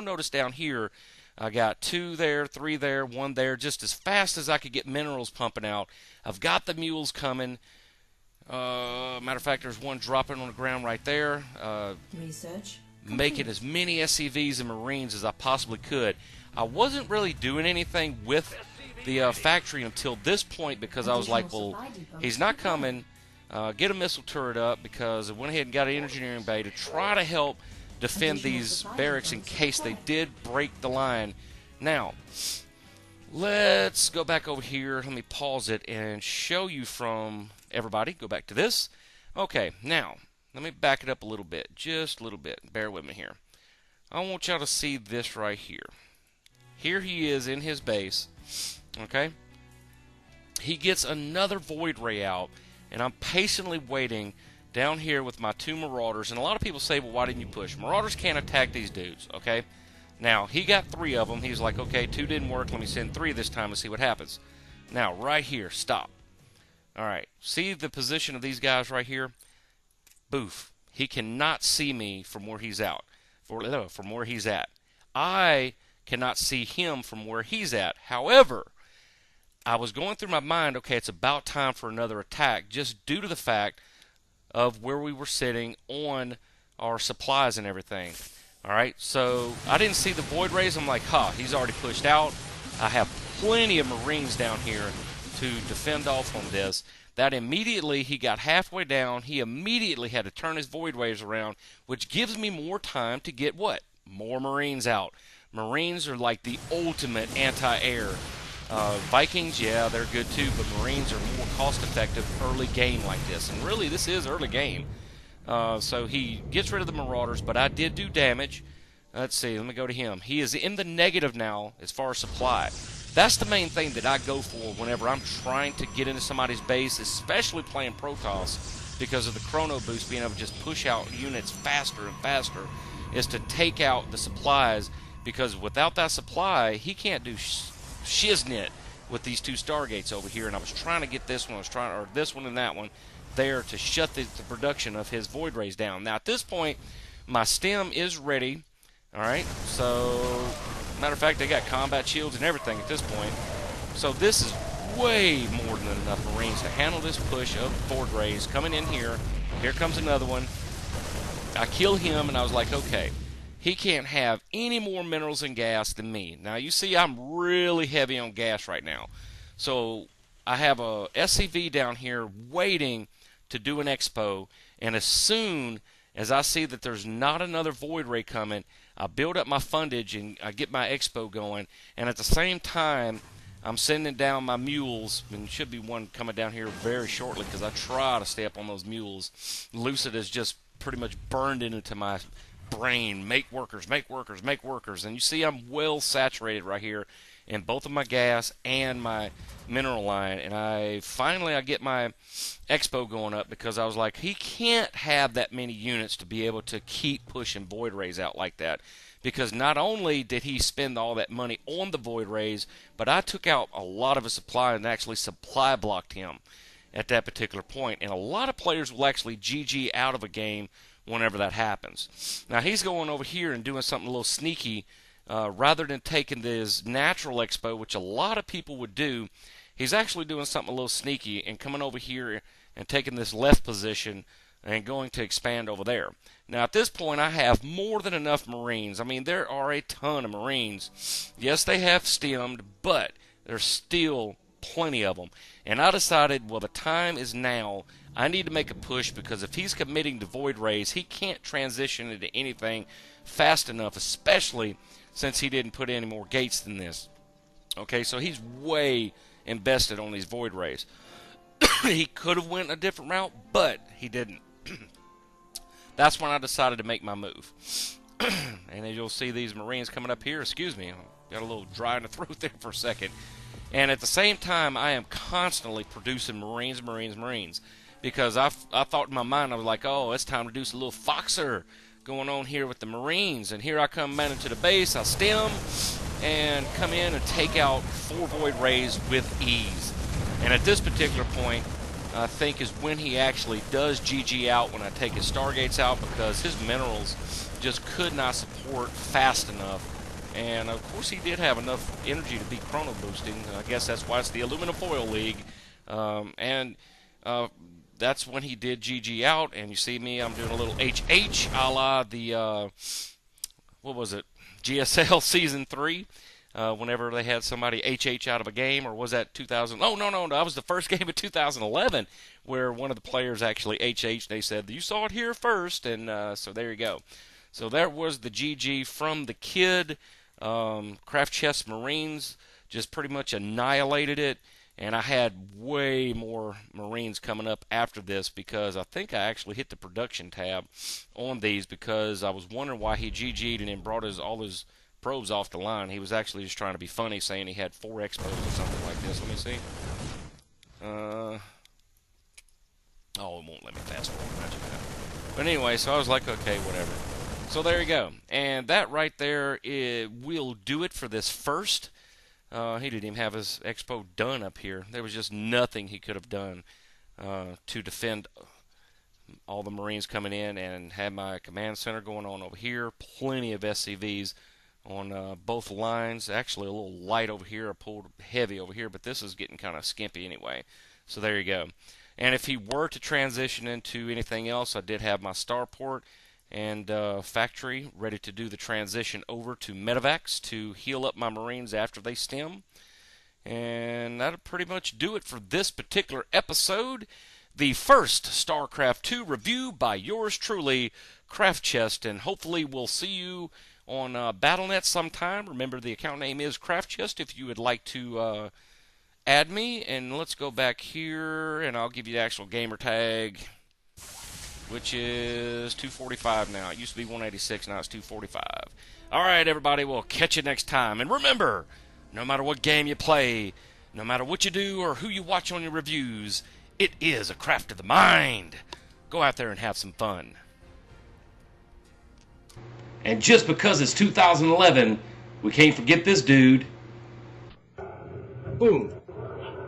notice down here, I got 2 there, 3 there, 1 there, just as fast as I could get minerals pumping out. I've got the mules coming. Matter of fact, there's one dropping on the ground right there. Research making as many SCVs and Marines as I possibly could. I wasn't really doing anything with the factory until this point because I was like, well, he's not coming. Get a missile turret up, because I went ahead and got an engineering bay to try to help defend these barracks in case they did break the line. Now, let's go back over here. Let me pause it and show you from everybody. Go back to this. Okay, now, let me back it up a little bit. Just a little bit. Bear with me here. I want y'all to see this right here. Here he is in his base. Okay? He gets another void ray out, and I'm patiently waiting down here with my 2 marauders. And a lot of people say, well, why didn't you push? Marauders can't attack these dudes, okay? Now, he got 3 of them. He was like, okay, 2 didn't work. Let me send 3 this time and see what happens. Now, right here, stop. All right, see the position of these guys right here? Boof. He cannot see me from where he's out, from where he's at. I cannot see him from where he's at. However, I was going through my mind, okay, it's about time for another attack, just due to the fact of where we were sitting on our supplies and everything. All right, so I didn't see the void rays. I'm like, he's already pushed out. I have plenty of Marines down here to defend off on this. That immediately he got halfway down. He immediately had to turn his void rays around, which gives me more time to get what? More Marines out. Marines are like the ultimate anti-air. Vikings, yeah, they're good too, but Marines are more cost-effective early game like this. And really, this is early game. So he gets rid of the Marauders, but I did do damage. Let's see, let me go to him. He is in the negative now as far as supply. That's the main thing that I go for whenever I'm trying to get into somebody's base, especially playing Protoss, because of the chrono boost, being able to just push out units faster and faster, is to take out the supplies, because without that supply, he can't do shiznit with these 2 Stargates over here. And I was trying to get this one, or this one and that one there to shut the production of his void rays down. Now at this point, my stem is ready. All right, so matter of fact, they got combat shields and everything at this point. So this is way more than enough Marines to handle this push of void rays coming in here. Here comes another one. I kill him, and I was like, okay, he can't have any more minerals and gas than me. Now you see, I'm really heavy on gas right now. So I have a SCV down here waiting to do an expo, and as soon as I see that there's not another void ray coming, I build up my fundage and I get my expo going, and at the same time I'm sending down my mules, and should be one coming down here very shortly because I try to stay up on those mules. Lucid is just pretty much burned into my brain. Make workers, make workers, make workers. And you see I'm well saturated right here in both of my gas and my mineral line, and I get my expo going up because I was like, he can't have that many units to be able to keep pushing void rays out like that, because not only did he spend all that money on the void rays, but I took out a lot of his supply and actually supply blocked him at that particular point. And a lot of players will actually GG out of a game whenever that happens. Now he's going over here and doing something a little sneaky. Rather than taking this natural expo, which a lot of people would do, he's actually doing something a little sneaky and coming over here and taking this left position and going to expand over there. Now at this point I have more than enough Marines. I mean, there are a ton of Marines. Yes, they have stemmed, but there's still plenty of them. And I decided, well, the time is now. I need to make a push, because if he's committing to void rays, he can't transition into anything fast enough, especially since he didn't put any more gates than this. Okay, so he's way invested on these void rays. He could have went a different route, but he didn't. That's when I decided to make my move. And as you'll see, these Marines coming up here, excuse me, got a little dry in the throat there for a second. And at the same time, I am constantly producing Marines, because I thought in my mind, I was like, oh, it's time to do some little Foxer going on here with the Marines. And here I come man into the base, I stem, and come in and take out 4 void rays with ease. And at this particular point, I think is when he actually does GG out, when I take his Stargates out, because his minerals just could not support fast enough And of course, he did have enough energy to be chrono boosting. I guess that's why it's the Aluminum Foil League. And that's when he did GG out. And you see me, I'm doing a little HH a la the, what was it, GSL Season 3. Whenever they had somebody HH out of a game, or was that 2000? Oh, no, that was the first game of 2011 where one of the players actually HH. They said, you saw it here first, and so there you go. So that was the GG from the kid. CraftChest Marines just pretty much annihilated it, and I had way more Marines coming up after this because I think I actually hit the production tab on these because I was wondering why he GG'd and then brought all his probes off the line. He was actually just trying to be funny, saying he had 4 expos or something like this. Let me see. Oh, it won't let me fast forward. But anyway, so I was like, okay, whatever. So there you go. And that right there will do it for this first. He didn't even have his expo done up here. There was just nothing he could have done to defend all the Marines coming in, and had my command center going on over here. Plenty of SCVs on both lines. Actually, a little light over here. I pulled heavy over here, but this is getting kind of skimpy anyway. So there you go. And if he were to transition into anything else, I did have my starport and factory ready to do the transition over to medevacs to heal up my Marines after they stem. And that'll pretty much do it for this particular episode. The first StarCraft II review by yours truly, CraftChest, and hopefully we'll see you on BattleNet sometime. Remember, the account name is CraftChest if you would like to add me. And let's go back here, and I'll give you the actual gamer tag, which is 245 now. It used to be 186, now it's 245. All right, everybody, we'll catch you next time. And remember, no matter what game you play, no matter what you do or who you watch on your reviews, it is a craft of the mind. Go out there and have some fun. And just because it's 2011, we can't forget this dude. Boom.